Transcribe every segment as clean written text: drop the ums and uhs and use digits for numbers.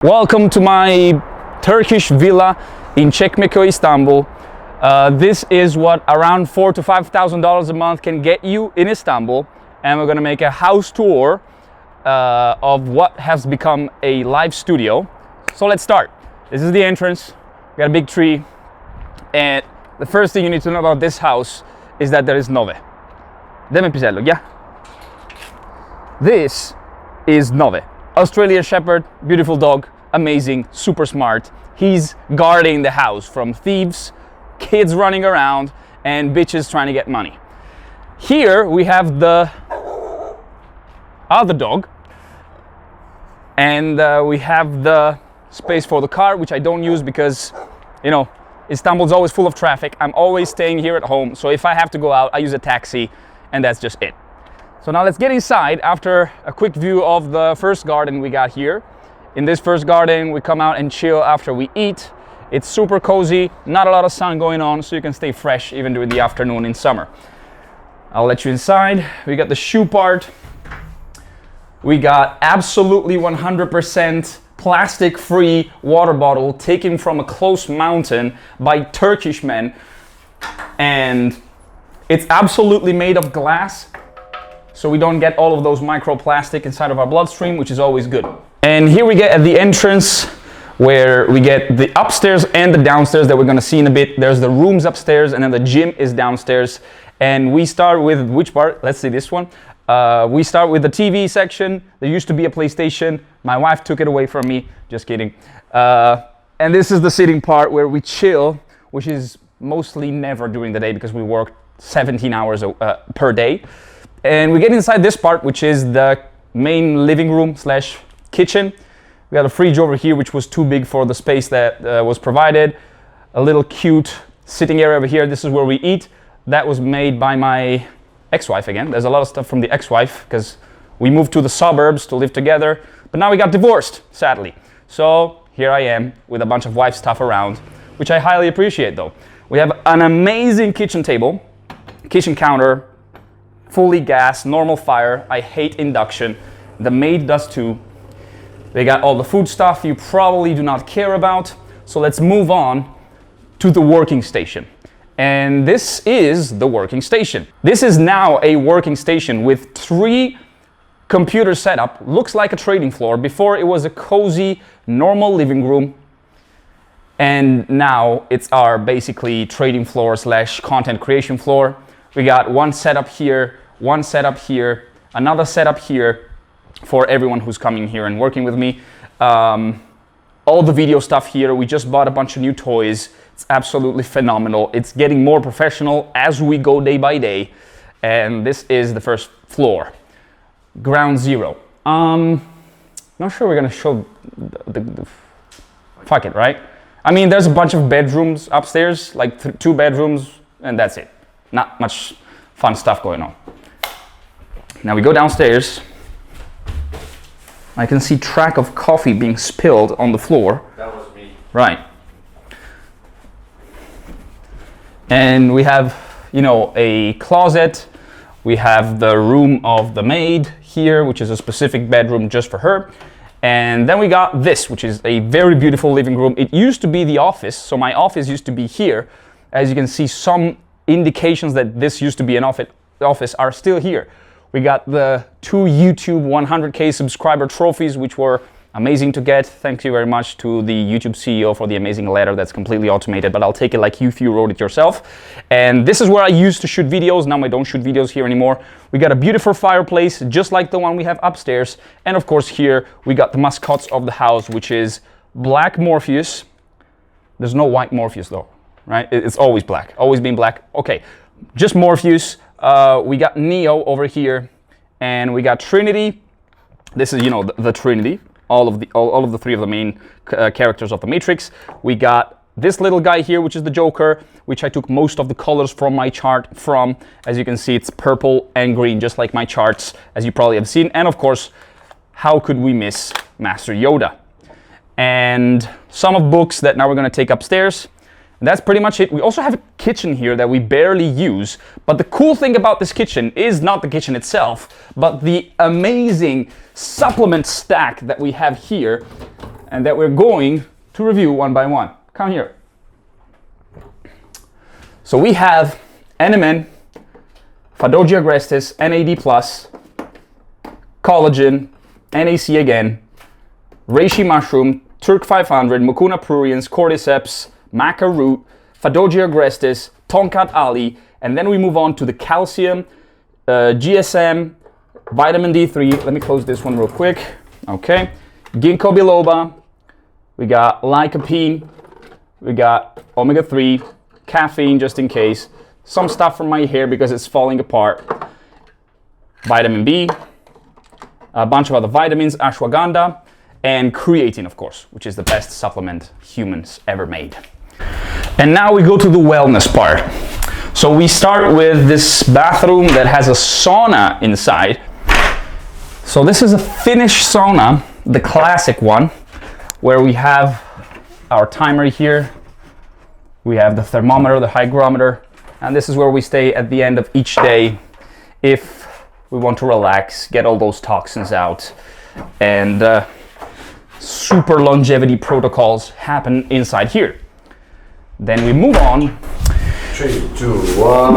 Welcome to my Turkish villa in Çekmeköy, Istanbul. This is what around $4,000 to $5,000 a month can get you in Istanbul, and we're gonna make a house tour of what has become a live studio. So let's start. This is the entrance. We got a big tree, and the first thing you need to know about this house is that there is Nove. Deme Pisello, yeah? This is Nove. Australian Shepherd, beautiful dog, amazing, super smart. He's guarding the house from thieves, kids running around, and bitches trying to get money. Here we have the other dog, and we have the space for the car, which I don't use because, you know, Istanbul's always full of traffic. I'm always staying here at home, so if I have to go out, I use a taxi, and that's just it. So now let's get inside after a quick view of the first garden we got here. In this first garden, we come out and chill after we eat. It's super cozy, not a lot of sun going on, so you can stay fresh even during the afternoon in summer. I'll let you inside. We got the shoe part. We got absolutely 100% plastic-free water bottle taken from a close mountain by Turkish men. And it's absolutely made of glass, so we don't get all of those microplastic inside of our bloodstream, which is always good. And here we get at the entrance where we get the upstairs and the downstairs that we're gonna see in a bit. There's the rooms upstairs and then the gym is downstairs. And we start with which part? Let's see this one. We start with the TV section. There used to be a PlayStation. My wife took it away from me, just kidding. And this is the sitting part where we chill, which is mostly never during the day because we work 17 hours per day. And we get inside this part, which is the main living room slash kitchen. We got a fridge over here, which was too big for the space that was provided. A little cute sitting area over here. This is where we eat. That was made by my ex-wife again. There's a lot of stuff from the ex-wife because we moved to the suburbs to live together. But now we got divorced, sadly. So here I am with a bunch of wife stuff around, which I highly appreciate though. We have an amazing kitchen table, kitchen counter, fully gas, normal fire. I hate induction. The maid does too. They got all the food stuff you probably do not care about. So let's move on to the working station. And this is the working station. This is now a working station with 3 computer setup. Looks like a trading floor. Before it was a cozy, normal living room. And now it's our basically trading floor slash content creation floor. We got one setup here, one setup here, another setup here for everyone who's coming here and working with me. All the video stuff here. We just bought a bunch of new toys. It's absolutely phenomenal. It's getting more professional as we go day by day. And this is the first floor, ground zero. Not sure we're gonna show the fuck it, right? I mean, there's a bunch of bedrooms upstairs, like 2 bedrooms, and that's it. Not much fun stuff going on. Now we go downstairs. I can see track of coffee being spilled on the floor. That was me. Right. And we have, you know, a closet. We have the room of the maid here, which is a specific bedroom just for her. And then we got this, which is a very beautiful living room. It used to be the office, so my office used to be here. As you can see, some indications that this used to be an office are still here. We got the 2 YouTube 100K subscriber trophies, which were amazing to get. Thank you very much to the YouTube CEO for the amazing letter that's completely automated, but I'll take it like if you wrote it yourself. And this is where I used to shoot videos. Now I don't shoot videos here anymore. We got a beautiful fireplace, just like the one we have upstairs. And of course here, we got the mascots of the house, which is black Morpheus. There's no white Morpheus though, right? It's always black, always been black. Okay, just Morpheus. We got Neo over here, and we got Trinity. This is, you know, the Trinity. All of the 3 of the main characters of the Matrix. We got this little guy here, which is the Joker, which I took most of the colors from my chart from. As you can see, it's purple and green, just like my charts, as you probably have seen. And of course, how could we miss Master Yoda? And some of books that now we're gonna take upstairs. And that's pretty much it. We also have a kitchen here that we barely use. But the cool thing about this kitchen is not the kitchen itself, but the amazing supplement stack that we have here. and that we're going to review one by one. Come here. So we have NMN, Fadogia agrestis, NAD+, collagen, NAC again, reishi mushroom, Turk 500, Mucuna pruriens, cordyceps, maca root, Fadogia agrestis, Tonkat ali, and then we move on to the calcium, GSM, vitamin D3. Let me close this one real quick. Okay, ginkgo biloba, we got lycopene, we got omega-3, caffeine just in case, some stuff for my hair because it's falling apart, vitamin B, a bunch of other vitamins, ashwagandha, and creatine, of course, which is the best supplement humans ever made. And now we go to the wellness part. So we start with this bathroom that has a sauna inside. So this is a Finnish sauna, the classic one, where we have our timer here. We have the thermometer, the hygrometer, and this is where we stay at the end of each day if we want to relax, get all those toxins out, and super longevity protocols happen inside here. Then we move on. 3, 2, 1.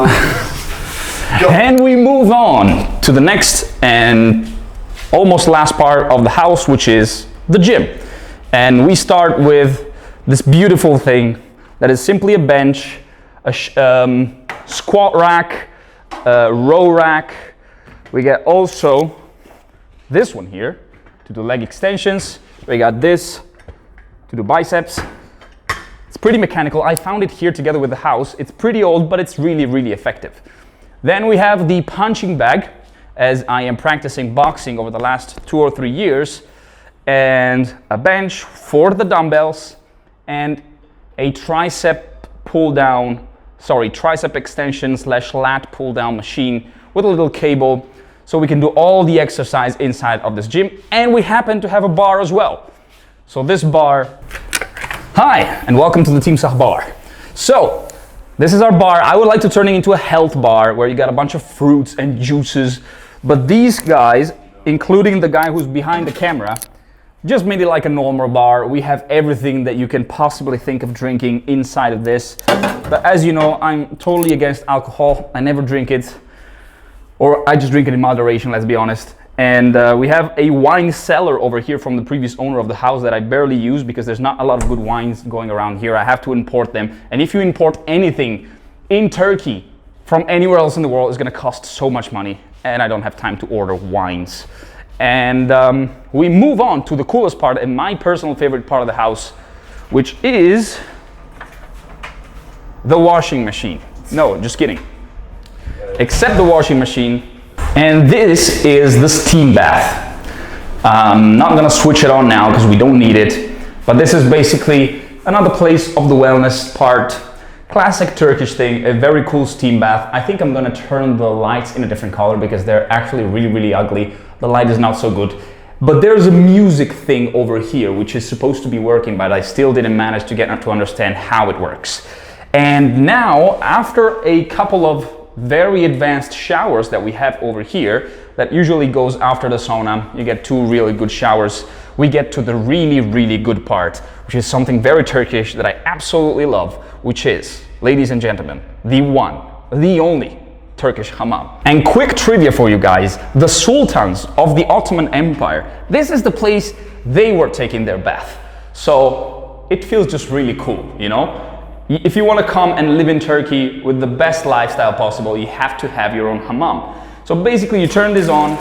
Go. And we move on to the next and almost last part of the house, which is the gym. And we start with this beautiful thing that is simply a bench, a squat rack, a row rack. We get also this one here to do leg extensions. We got this to do biceps. It's pretty mechanical. I found it here together with the house. It's pretty old, but it's really, really effective. Then we have the punching bag, as I am practicing boxing over the last 2 or 3 years, and a bench for the dumbbells, and a tricep extension / lat pull down machine with a little cable, so we can do all the exercise inside of this gym. And we happen to have a bar as well. So this bar, hi, and welcome to the Team Sach bar. So this is our bar. I would like to turn it into a health bar where you got a bunch of fruits and juices, but these guys, including the guy who's behind the camera, just made it like a normal bar. We have everything that you can possibly think of drinking inside of this. But as you know, I'm totally against alcohol. I never drink it, or I just drink it in moderation, let's be honest. And we have a wine cellar over here from the previous owner of the house that I barely use because there's not a lot of good wines going around here. I have to import them. And if you import anything in Turkey from anywhere else in the world, it's gonna cost so much money, and I don't have time to order wines. And we move on to the coolest part and my personal favorite part of the house, which is the washing machine. No, just kidding. Except the washing machine. And this is the steam bath. I'm not gonna switch it on now because we don't need it, but this is basically another place of the wellness part. Classic Turkish thing, a very cool steam bath. I think I'm gonna turn the lights in a different color because they're actually really, really ugly. The light is not so good. But there's a music thing over here which is supposed to be working, but I still didn't manage to get to understand how it works. And now, after a couple of very advanced showers that we have over here, that usually goes after the sauna, you get 2 really good showers, we get to the really, really good part, which is something very Turkish that I absolutely love, which is, ladies and gentlemen, the one, the only Turkish hammam. And quick trivia for you guys, the sultans of the Ottoman Empire, this is the place they were taking their bath. So it feels just really cool, you know? If you want to come and live in Turkey with the best lifestyle possible, you have to have your own hammam. So basically you turn this on,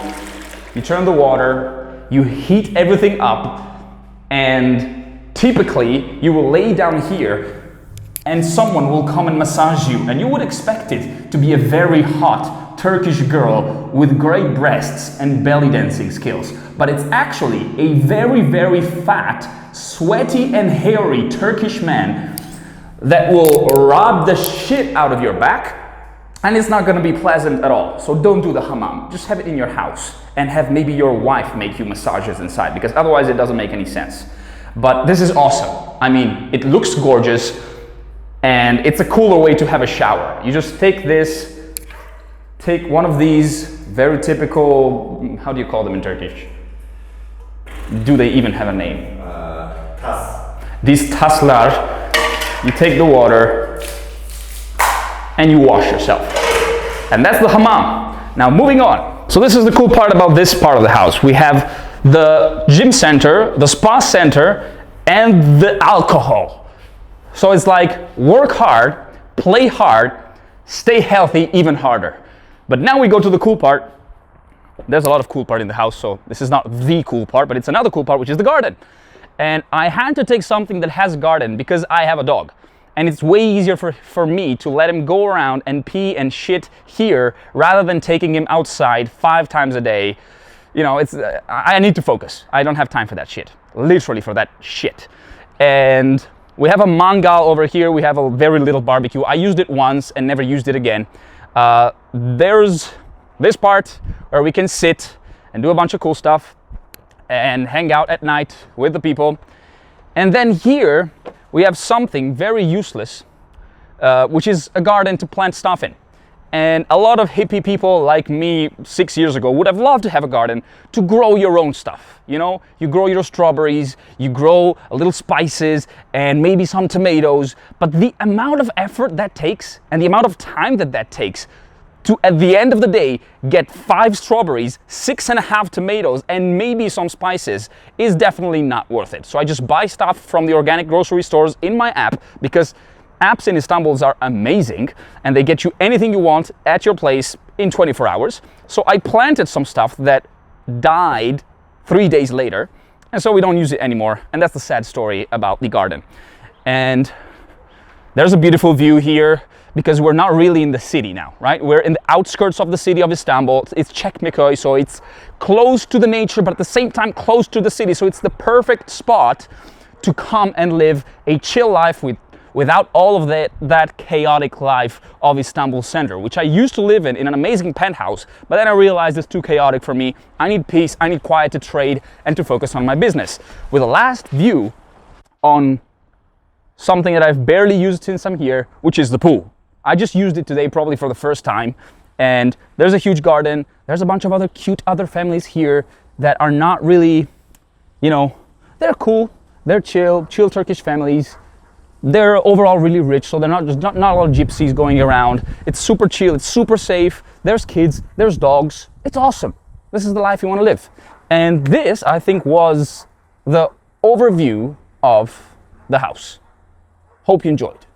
you turn the water, you heat everything up, and typically you will lay down here and someone will come and massage you, and you would expect it to be a very hot Turkish girl with great breasts and belly dancing skills. But it's actually a very, very fat, sweaty and hairy Turkish man that will rub the shit out of your back, and it's not gonna be pleasant at all. So don't do the hammam, just have it in your house and have maybe your wife make you massages inside, because otherwise it doesn't make any sense. But this is awesome. I mean, it looks gorgeous and it's a cooler way to have a shower. You just take this, take one of these very typical, how do you call them in Turkish? Do they even have a name? these taslar, you take the water and you wash yourself. And that's the hammam. Now moving on. So this is the cool part about this part of the house. We have the gym center, the spa center, and the alcohol. So it's like work hard, play hard, stay healthy even harder. But now we go to the cool part. There's a lot of cool part in the house, so this is not the cool part, but it's another cool part, which is the garden. And I had to take something that has a garden because I have a dog. And it's way easier for me to let him go around and pee and shit here rather than taking him outside 5 times a day. You know, I need to focus. I don't have time for that shit. Literally for that shit. And we have a mangal over here. We have a very little barbecue. I used it once and never used it again. There's this part where we can sit and do a bunch of cool stuff and hang out at night with the people. And then here we have something very useless, which is a garden to plant stuff in. And a lot of hippie people like me 6 years ago would have loved to have a garden to grow your own stuff. You know, you grow your strawberries, you grow a little spices and maybe some tomatoes. But the amount of effort that takes and the amount of time that takes to, at the end of the day, get 5 strawberries, 6.5 tomatoes, and maybe some spices is definitely not worth it. So I just buy stuff from the organic grocery stores in my app because apps in Istanbul are amazing and they get you anything you want at your place in 24 hours. So I planted some stuff that died 3 days later, and so we don't use it anymore. And that's the sad story about the garden. And there's a beautiful view here because we're not really in the city now, right? We're in the outskirts of the city of Istanbul. It's Çekmeköy, so it's close to the nature, but at the same time close to the city. So it's the perfect spot to come and live a chill life without all of that chaotic life of Istanbul center, which I used to live in an amazing penthouse, but then I realized it's too chaotic for me. I need peace, I need quiet to trade and to focus on my business. With a last view on something that I've barely used since I'm here, which is the pool. I just used it today probably for the first time, and there's a huge garden. There's a bunch of other cute other families here that are not really, you know, they're cool, they're chill Turkish families. They're overall really rich, so they're not a lot of gypsies going around. It's super chill, it's super safe. There's kids, there's dogs. It's awesome. This is the life you want to live. And this, I think, was the overview of the house. Hope you enjoyed.